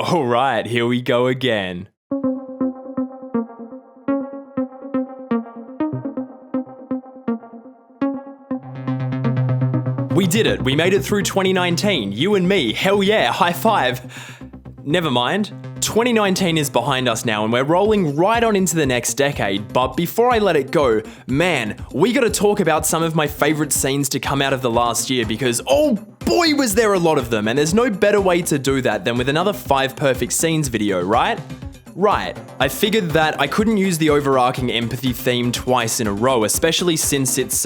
Alright, here we go again. We did it. We made it through 2019. You and me. Hell yeah. High five. Never mind. 2019 is behind us now and we're rolling right on into the next decade. But before I let it go, man, we gotta talk about some of my favorite scenes to come out of the last year because, oh boy, was there a lot of them. And there's no better way to do that than with another 5 perfect scenes video, right? Right. I figured that I couldn't use the overarching empathy theme twice in a row, especially since it's,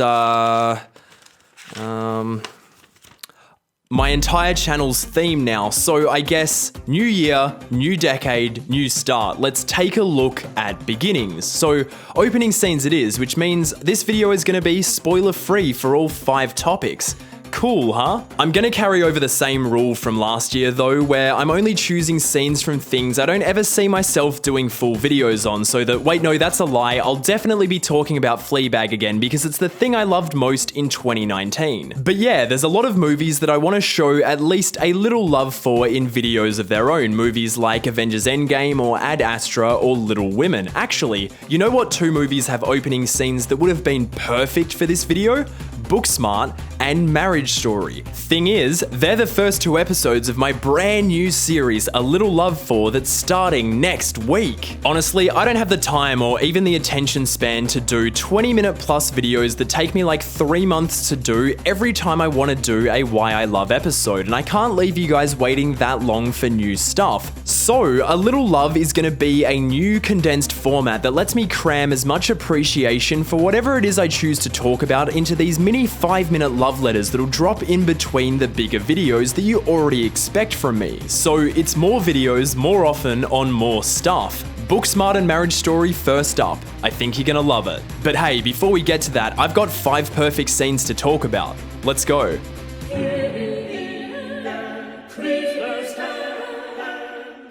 my entire channel's theme now, so I guess new year, new decade, new start. Let's take a look at beginnings. So opening scenes it is, which means this video is gonna be spoiler free for all 5 topics. Cool, huh? I'm gonna carry over the same rule from last year though, where I'm only choosing scenes from things I don't ever see myself doing full videos on, so that, wait no, that's a lie, I'll definitely be talking about Fleabag again because it's the thing I loved most in 2019. But yeah, there's a lot of movies that I want to show at least a little love for in videos of their own, movies like Avengers Endgame or Ad Astra or Little Women. Actually, you know what 2 movies have opening scenes that would have been perfect for this video? Booksmart and Marriage Story. Thing is, they're the first 2 episodes of my brand new series, A Little Love For, that's starting next week. Honestly, I don't have the time or even the attention span to do 20-minute plus videos that take me like 3 months to do every time I want to do a Why I Love episode, and I can't leave you guys waiting that long for new stuff. So, A Little Love is going to be a new condensed format that lets me cram as much appreciation for whatever it is I choose to talk about into these mini 5-minute love letters that'll drop in between the bigger videos that you already expect from me. So it's more videos, more often, on more stuff. Booksmart and Marriage Story first up. I think you're gonna love it. But hey, before we get to that, I've got 5 perfect scenes to talk about. Let's go.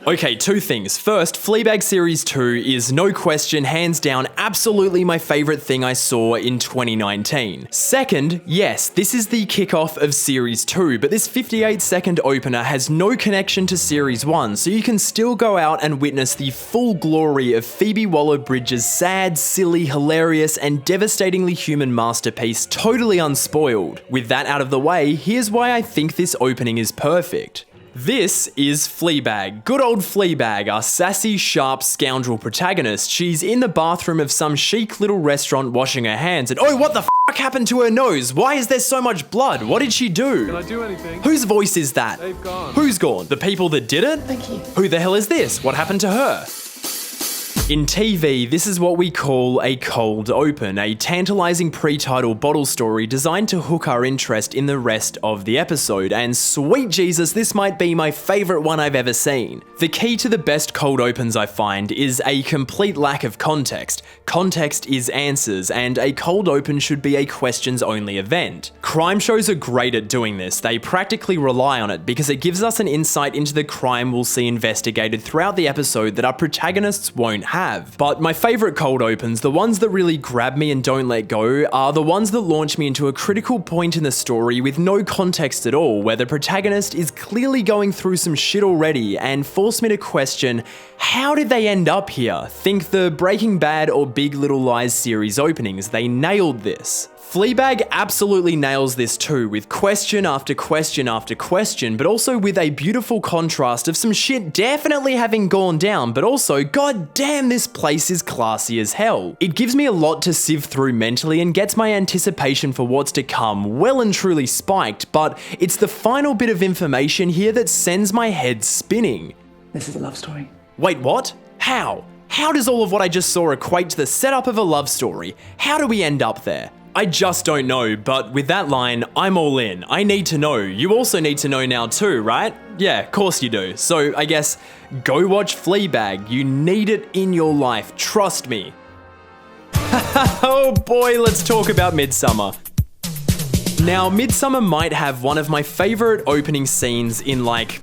Okay, 2 things. First, FLEABAG Series 2 is no question, hands down, absolutely my favorite thing I saw in 2019. Second, yes, this is the kickoff of Series 2, but this 58-second opener has no connection to Series 1, so you can still go out and witness the full glory of Phoebe Waller-Bridge's sad, silly, hilarious, and devastatingly human masterpiece totally unspoiled. With that out of the way, here's why I think this opening is perfect. This is Fleabag. Good old Fleabag, our sassy, sharp, scoundrel protagonist. She's in the bathroom of some chic little restaurant washing her hands and oh, what the f*** happened to her nose? Why is there so much blood? What did she do? Can I do anything? Whose voice is that? They've gone. Who's gone? The people that did it? Thank you. Who the hell is this? What happened to her? In TV, this is what we call a cold open, a tantalizing pre-title bottle story designed to hook our interest in the rest of the episode, and sweet Jesus, this might be my favorite one I've ever seen. The key to the best cold opens I find is a complete lack of context. Context is answers, and a cold open should be a questions-only event. Crime shows are great at doing this. They practically rely on it because it gives us an insight into the crime we'll see investigated throughout the episode that our protagonists won't have. But my favorite cold opens, the ones that really grab me and don't let go, are the ones that launch me into a critical point in the story with no context at all, where the protagonist is clearly going through some shit already and force me to question, how did they end up here? Think the Breaking Bad or Big Little Lies series openings, they nailed this. Fleabag absolutely nails this too, with question after question after question, but also with a beautiful contrast of some shit definitely having gone down, but also, god damn, this place is classy as hell. It gives me a lot to sieve through mentally and gets my anticipation for what's to come well and truly spiked, but it's the final bit of information here that sends my head spinning. This is a love story. Wait, what? How? How does all of what I just saw equate to the setup of a love story? How do we end up there? I just don't know, but with that line, I'm all in. I need to know. You also need to know now too, right? Yeah, of course you do. So I guess, go watch Fleabag. You need it in your life, trust me. Oh boy, let's talk about Midsommar. Now, Midsommar might have one of my favorite opening scenes in like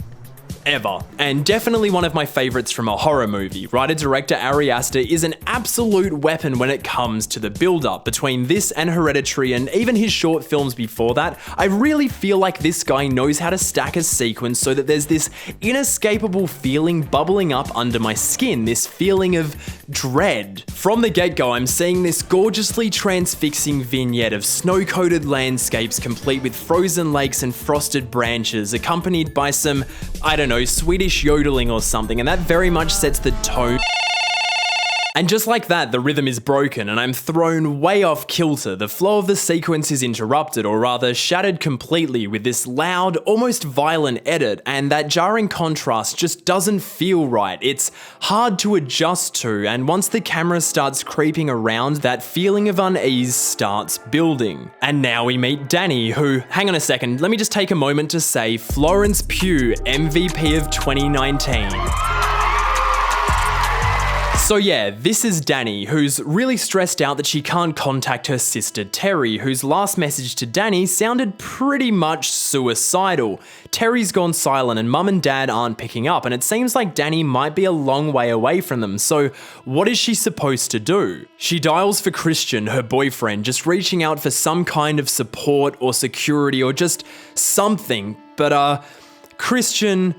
ever, and definitely one of my favorites from a horror movie. Writer-director Ari Aster is an absolute weapon when it comes to the build-up between this and Hereditary and even his short films before that. I really feel like this guy knows how to stack a sequence so that there's this inescapable feeling bubbling up under my skin, this feeling of dread. From the get-go, I'm seeing this gorgeously transfixing vignette of snow-coated landscapes complete with frozen lakes and frosted branches, accompanied by some, I don't know, Swedish yodeling or something, and that very much sets the tone. And just like that, the rhythm is broken and I'm thrown way off kilter. The flow of the sequence is interrupted, or rather shattered completely, with this loud, almost violent edit, and that jarring contrast just doesn't feel right. It's hard to adjust to, and once the camera starts creeping around, that feeling of unease starts building. And now we meet Dani, who, hang on a second, let me just take a moment to say Florence Pugh, MVP of 2019. So yeah, this is Dani, who's really stressed out that she can't contact her sister Terry, whose last message to Dani sounded pretty much suicidal. Terry's gone silent and mum and dad aren't picking up, and it seems like Dani might be a long way away from them, so what is she supposed to do? She dials for Christian, her boyfriend, just reaching out for some kind of support or security or just something, but Christian...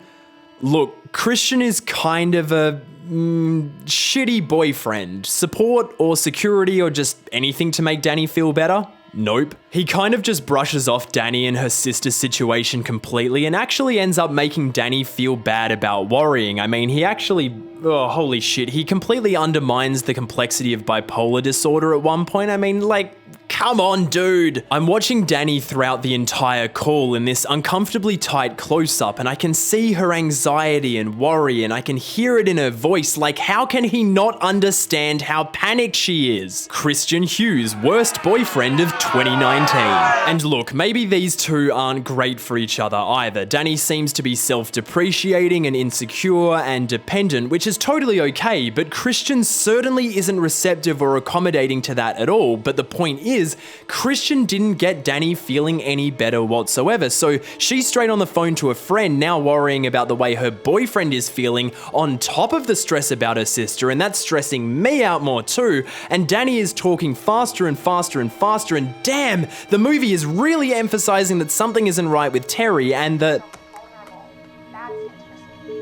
Look, Christian is kind of a... shitty boyfriend. Support or security or just anything to make Dani feel better? Nope. He kind of just brushes off Dani and her sister's situation completely and actually ends up making Dani feel bad about worrying. I mean, he actually... oh, holy shit. He completely undermines the complexity of bipolar disorder at one point. I mean, like... come on, dude. I'm watching Dani throughout the entire call in this uncomfortably tight close-up, and I can see her anxiety and worry, and I can hear it in her voice. Like, how can he not understand how panicked she is? Christian Hughes, worst boyfriend of 2019. And look, maybe these two aren't great for each other either. Dani seems to be self-depreciating and insecure and dependent, which is totally okay, but Christian certainly isn't receptive or accommodating to that at all. But the point is, Christian didn't get Dani feeling any better whatsoever, so she's straight on the phone to a friend, now worrying about the way her boyfriend is feeling on top of the stress about her sister, and that's stressing me out more too, and Dani is talking faster and faster and faster, and damn, the movie is really emphasizing that something isn't right with Terry and that...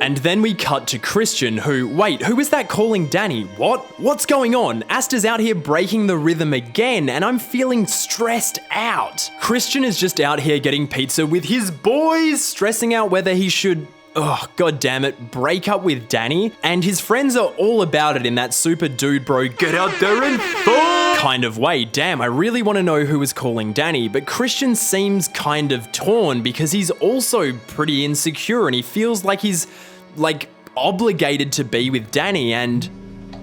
And then we cut to Christian, who, wait, who is that calling Dani? What? What's going on? Asta's out here breaking the rhythm again, and I'm feeling stressed out. Christian is just out here getting pizza with his boys, stressing out whether he should... oh, god damn it, break up with Dani, and his friends are all about it in that super dude bro, get out there and fuck kind of way. Damn, I really want to know who is calling Dani, but Christian seems kind of torn because he's also pretty insecure and he feels like he's, like, obligated to be with Dani, and...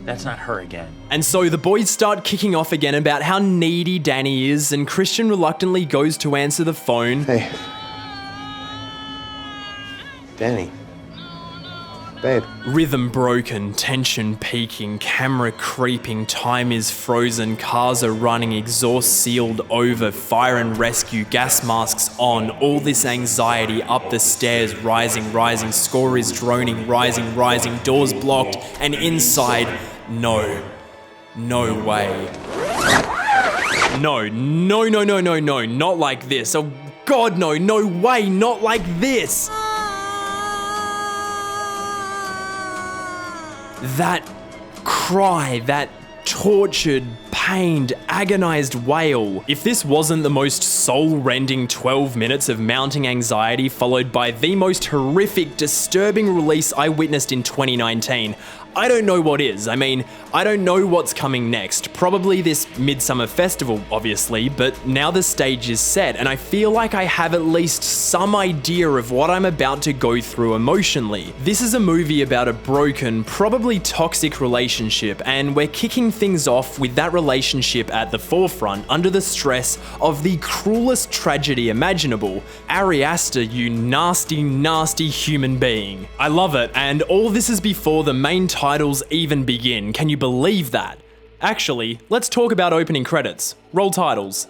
that's not her again. And so the boys start kicking off again about how needy Dani is, and Christian reluctantly goes to answer the phone. Hey. Dani. Babe. Rhythm broken, tension peaking, camera creeping, time is frozen, cars are running, exhaust sealed over, fire and rescue, gas masks on, all this anxiety up the stairs, rising, rising, score is droning, rising, rising, doors blocked, and inside, no way. No, not like this. Oh god, no way, not like this. That cry, that tortured, pained, agonized wail. If this wasn't the most soul-rending 12 minutes of mounting anxiety followed by the most horrific, disturbing release I witnessed in 2019, I don't know what is. I mean, I don't know what's coming next. Probably this Midsommar festival, obviously, but now the stage is set, and I feel like I have at least some idea of what I'm about to go through emotionally. This is a movie about a broken, probably toxic relationship, and we're kicking things off with that relationship at the forefront under the stress of the cruelest tragedy imaginable. Ari Aster, you nasty, nasty human being. I love it, and all this is before the main titles even begin. Can you believe that? Actually, let's talk about opening credits. Roll titles.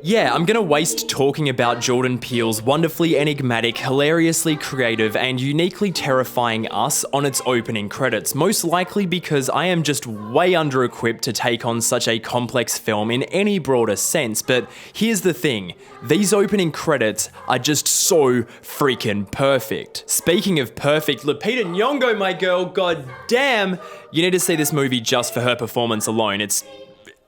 Yeah, I'm gonna waste talking about Jordan Peele's wonderfully enigmatic, hilariously creative, and uniquely terrifying Us on its opening credits, most likely because I am just way under-equipped to take on such a complex film in any broader sense, but here's the thing, these opening credits are just so freaking perfect. Speaking of perfect, Lupita Nyong'o, my girl, god damn, you need to see this movie just for her performance alone, it's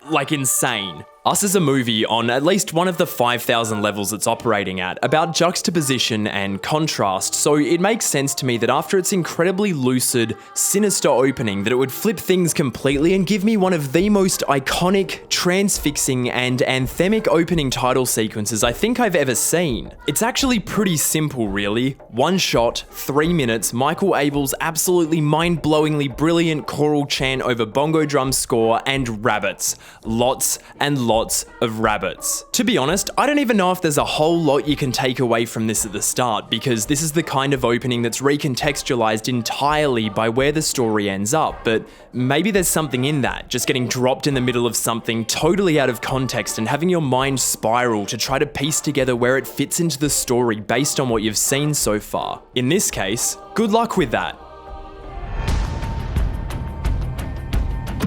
like insane. Us is a movie on at least one of the 5,000 levels it's operating at, about juxtaposition and contrast, so it makes sense to me that after its incredibly lucid, sinister opening that it would flip things completely and give me one of the most iconic, transfixing and anthemic opening title sequences I think I've ever seen. It's actually pretty simple really. One shot, 3 minutes, Michael Abel's absolutely mind-blowingly brilliant choral chant over bongo drum score, and rabbits. Lots and lots of rabbits. To be honest, I don't even know if there's a whole lot you can take away from this at the start, because this is the kind of opening that's recontextualized entirely by where the story ends up, but maybe there's something in that, just getting dropped in the middle of something totally out of context and having your mind spiral to try to piece together where it fits into the story based on what you've seen so far. In this case, good luck with that.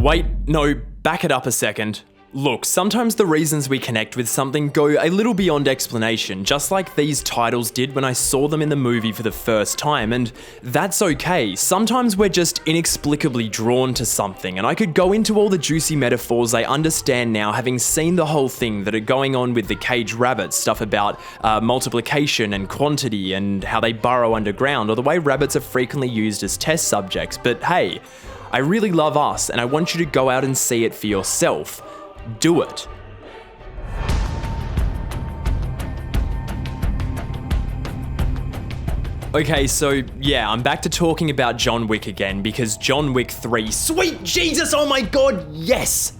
Wait, no, back it up a second. Look, sometimes the reasons we connect with something go a little beyond explanation, just like these titles did when I saw them in the movie for the first time, and that's okay. Sometimes we're just inexplicably drawn to something, and I could go into all the juicy metaphors I understand now, having seen the whole thing that are going on with the caged rabbits, stuff about multiplication and quantity and how they burrow underground, or the way rabbits are frequently used as test subjects, but hey, I really love Us, and I want you to go out and see it for yourself. Do it. Okay, so yeah, I'm back to talking about John Wick again, because John Wick 3, sweet Jesus, oh my god, yes!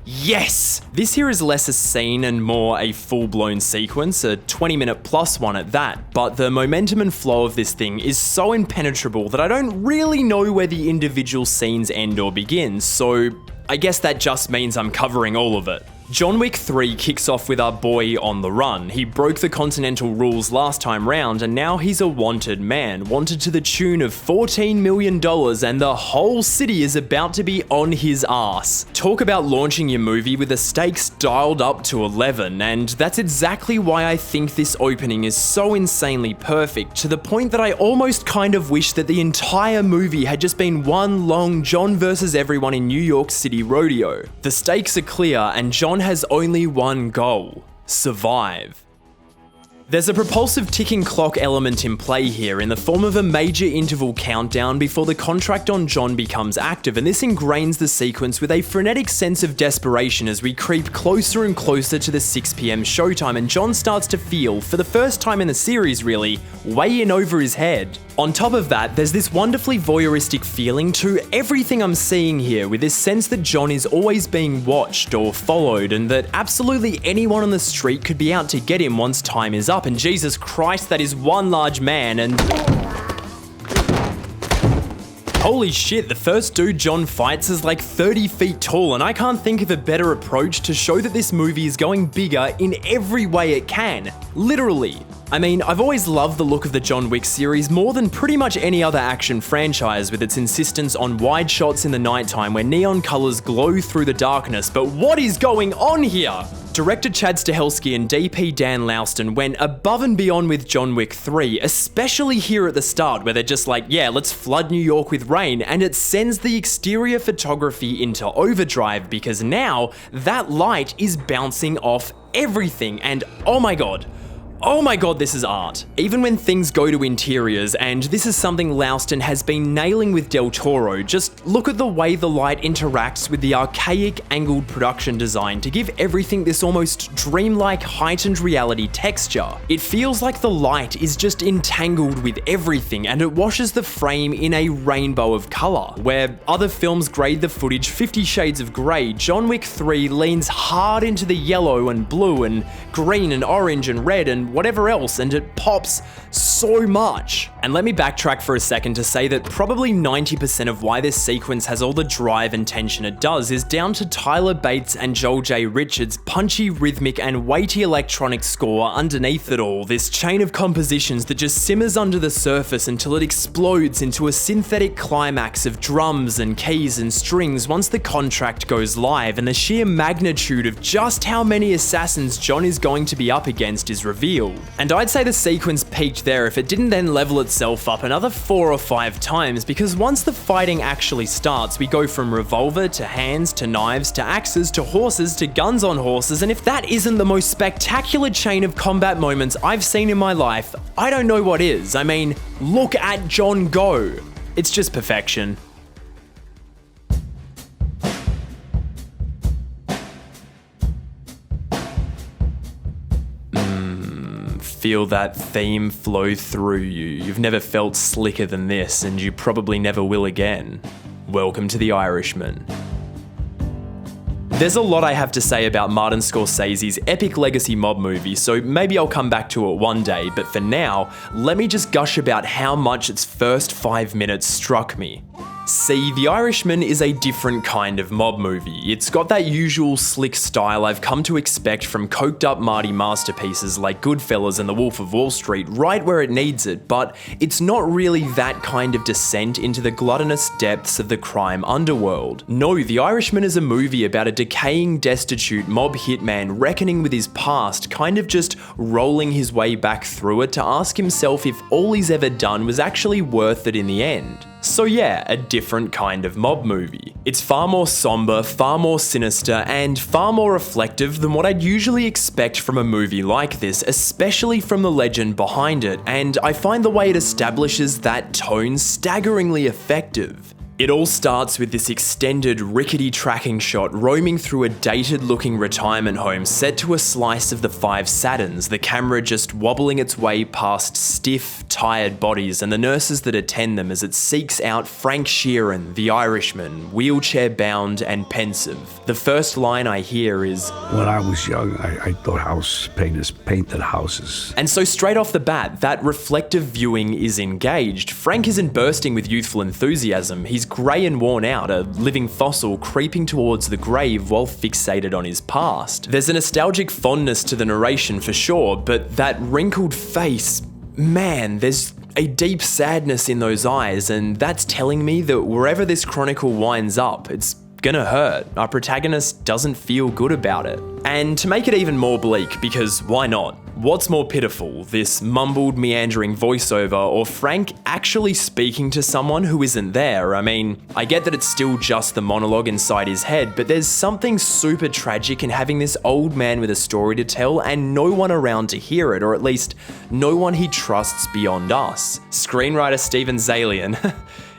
Yes! This here is less a scene and more a full-blown sequence, a 20-minute plus one at that, but the momentum and flow of this thing is so impenetrable that I don't really know where the individual scenes end or begin, so I guess that just means I'm covering all of it. John Wick 3 kicks off with our boy on the run. He broke the continental rules last time round, and now he's a wanted man, wanted to the tune of $14 million, and the whole city is about to be on his ass. Talk about launching your movie with the stakes dialed up to 11, and that's exactly why I think this opening is so insanely perfect, to the point that I almost kind of wish that the entire movie had just been one long John versus everyone in New York City rodeo. The stakes are clear, and John has only one goal: survive. There's a propulsive ticking clock element in play here in the form of a major interval countdown before the contract on John becomes active, and this ingrains the sequence with a frenetic sense of desperation as we creep closer and closer to the 6 PM showtime, and John starts to feel, for the first time in the series really, way in over his head. On top of that, there's this wonderfully voyeuristic feeling to everything I'm seeing here, with this sense that John is always being watched or followed, and that absolutely anyone on the street could be out to get him once time is up, and Jesus Christ, that is one large man, and holy shit, the first dude John fights is like 30 feet tall, and I can't think of a better approach to show that this movie is going bigger in every way it can. Literally. I mean, I've always loved the look of the John Wick series more than pretty much any other action franchise, with its insistence on wide shots in the nighttime where neon colors glow through the darkness, but what is going on here? Director Chad Stahelski and DP Dan Louston went above and beyond with John Wick 3, especially here at the start where they're just like, yeah, let's flood New York with rain, and it sends the exterior photography into overdrive because now that light is bouncing off everything, and oh my god, this is art. Even when things go to interiors, and this is something Louston has been nailing with Del Toro, just look at the way the light interacts with the archaic angled production design to give everything this almost dreamlike heightened reality texture. It feels like the light is just entangled with everything, and it washes the frame in a rainbow of color. Where other films grade the footage 50 shades of grey, John Wick 3 leans hard into the yellow and blue and green and orange and red and whatever else, and it pops so much. And let me backtrack for a second to say that probably 90% of why this sequence has all the drive and tension it does is down to Tyler Bates and Joel J. Richards' punchy, rhythmic, and weighty electronic score underneath it all, this chain of compositions that just simmers under the surface until it explodes into a synthetic climax of drums and keys and strings once the contract goes live, and the sheer magnitude of just how many assassins John is going to be up against is revealed. And I'd say the sequence peaked there if it didn't then level itself up another 4 or 5 times, because once the fighting actually starts, we go from revolver to hands to knives to axes to horses to guns on horses, and if that isn't the most spectacular chain of combat moments I've seen in my life, I don't know what is. I mean, look at John go. It's just perfection. Feel that theme flow through you. You've never felt slicker than this, and you probably never will again. Welcome to The Irishman. There's a lot I have to say about Martin Scorsese's epic legacy mob movie, so maybe I'll come back to it one day, but for now, let me just gush about how much its first 5 minutes struck me. See, The Irishman is a different kind of mob movie. It's got that usual slick style I've come to expect from coked up Marty masterpieces like Goodfellas and The Wolf of Wall Street right where it needs it, but it's not really that kind of descent into the gluttonous depths of the crime underworld. No, The Irishman is a movie about a decaying, destitute mob hitman reckoning with his past, kind of just rolling his way back through it to ask himself if all he's ever done was actually worth it in the end. So yeah, a different kind of mob movie. It's far more somber, far more sinister, and far more reflective than what I'd usually expect from a movie like this, especially from the legend behind it, and I find the way it establishes that tone staggeringly effective. It all starts with this extended, rickety tracking shot roaming through a dated-looking retirement home set to a slice of the 5 Saturns, the camera just wobbling its way past stiff, tired bodies and the nurses that attend them as it seeks out Frank Sheeran, the Irishman, wheelchair-bound and pensive. The first line I hear is, "When I was young, I thought house painters painted houses." And so straight off the bat, that reflective viewing is engaged. Frank isn't bursting with youthful enthusiasm. He's grey and worn out, a living fossil creeping towards the grave while fixated on his past. There's a nostalgic fondness to the narration for sure, but that wrinkled face, man, there's a deep sadness in those eyes, and that's telling me that wherever this chronicle winds up, it's gonna hurt. Our protagonist doesn't feel good about it. And to make it even more bleak, because why not? What's more pitiful, this mumbled, meandering voiceover, or Frank actually speaking to someone who isn't there? I mean, I get that it's still just the monologue inside his head, but there's something super tragic in having this old man with a story to tell and no one around to hear it, or at least no one he trusts beyond us. Screenwriter Steven Zaillian,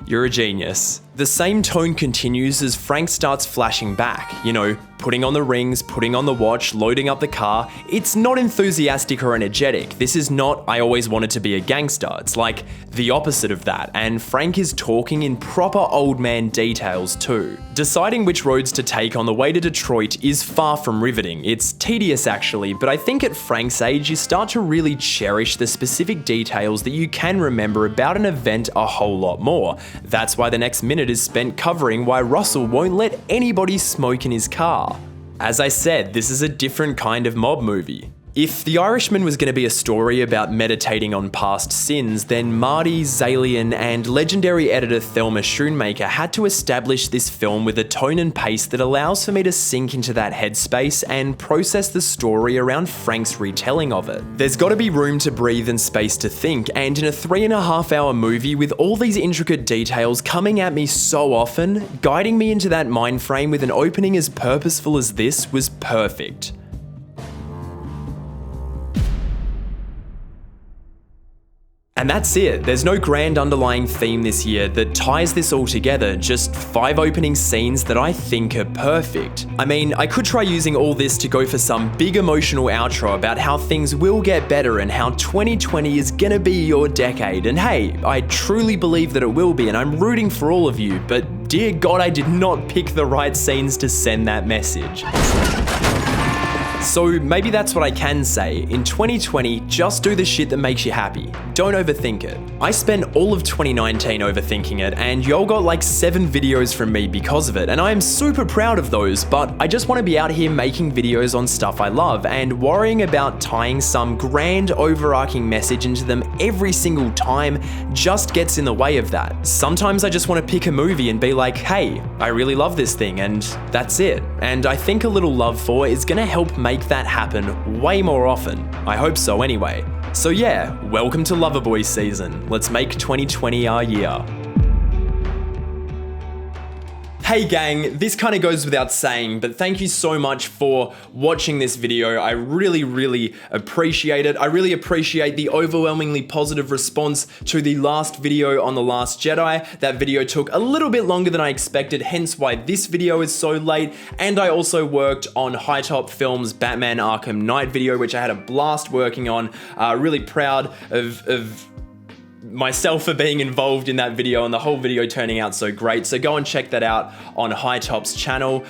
you're a genius. The same tone continues as Frank starts flashing back, you know, putting on the rings, putting on the watch, loading up the car. It's not enthusiastic or energetic. This is not, I always wanted to be a gangster. It's like the opposite of that, and Frank is talking in proper old man details too. Deciding which roads to take on the way to Detroit is far from riveting. It's tedious actually, but I think at Frank's age you start to really cherish the specific details that you can remember about an event a whole lot more. That's why the next minute is spent covering why Russell won't let anybody smoke in his car. As I said, this is a different kind of mob movie. If The Irishman was going to be a story about meditating on past sins, then Marty, Zaillian, and legendary editor THELMA SCHOONMAKER had to establish this film with a tone and pace that allows for me to sink into that headspace and process the story around Frank's retelling of it. There's got to be room to breathe and space to think, and in a 3.5-hour movie with all these intricate details coming at me so often, guiding me into that mind frame with an opening as purposeful as this was perfect. And that's it. There's no grand underlying theme this year that ties this all together, just 5 opening scenes that I think are perfect. I mean, I could try using all this to go for some big emotional outro about how things will get better and how 2020 is gonna be your decade. And hey, I truly believe that it will be, and I'm rooting for all of you, but dear God, I did not pick the right scenes to send that message. So maybe that's what I can say. In 2020, just do the shit that makes you happy. Don't overthink it. I spent all of 2019 overthinking it, and y'all got like 7 videos from me because of it, and I am super proud of those, but I just want to be out here making videos on stuff I love, and worrying about tying some grand overarching message into them every single time just gets in the way of that. Sometimes I just want to pick a movie and be like, hey, I really love this thing, and that's it. And I think A Little Love For is gonna help make that happen way more often. I hope so anyway. So yeah, welcome to Loverboy season. Let's make 2020 our year. Hey gang, this kind of goes without saying, but thank you so much for watching this video. I really appreciate it. I really appreciate the overwhelmingly positive response to the last video on The Last Jedi. That video took a little bit longer than I expected, hence why this video is so late. And I also worked on High Top Films' Batman Arkham Knight video, which I had a blast working on. Really proud of myself for being involved in that video and the whole video turning out so great. So go and check that out on High Top's channel.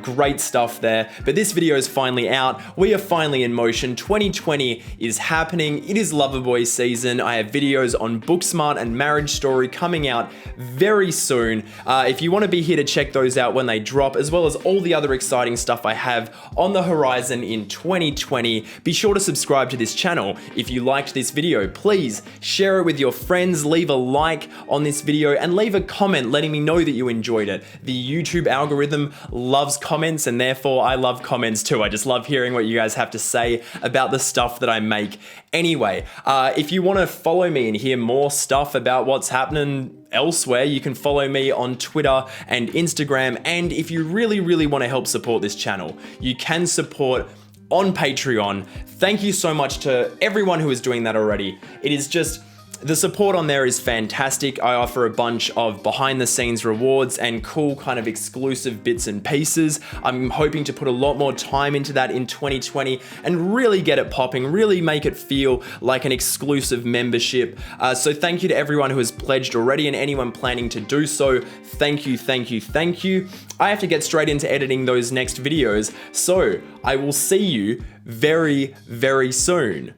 Great stuff there. But this video is finally out. We are finally in motion. 2020 is happening. It is Loverboy season. I have videos on Booksmart and Marriage Story coming out very soon. If you want to be here to check those out when they drop, as well as all the other exciting stuff I have on the horizon in 2020, be sure to subscribe to this channel. If you liked this video, please share it with your friends, leave a like on this video, and leave a comment letting me know that you enjoyed it. The YouTube algorithm loves comments, and therefore I love comments too. I just love hearing what you guys have to say about the stuff that I make. Anyway, if you want to follow me and hear more stuff about what's happening elsewhere, you can follow me on Twitter and Instagram. And if you really want to help support this channel, you can support on Patreon. Thank you so much to everyone who is doing that already. It is just, the support on there is fantastic. I offer a bunch of behind the scenes rewards and cool kind of exclusive bits and pieces. I'm hoping to put a lot more time into that in 2020 and really get it popping, really make it feel like an exclusive membership. So thank you to everyone who has pledged already and anyone planning to do so. Thank you. I have to get straight into editing those next videos, so I will see you very soon.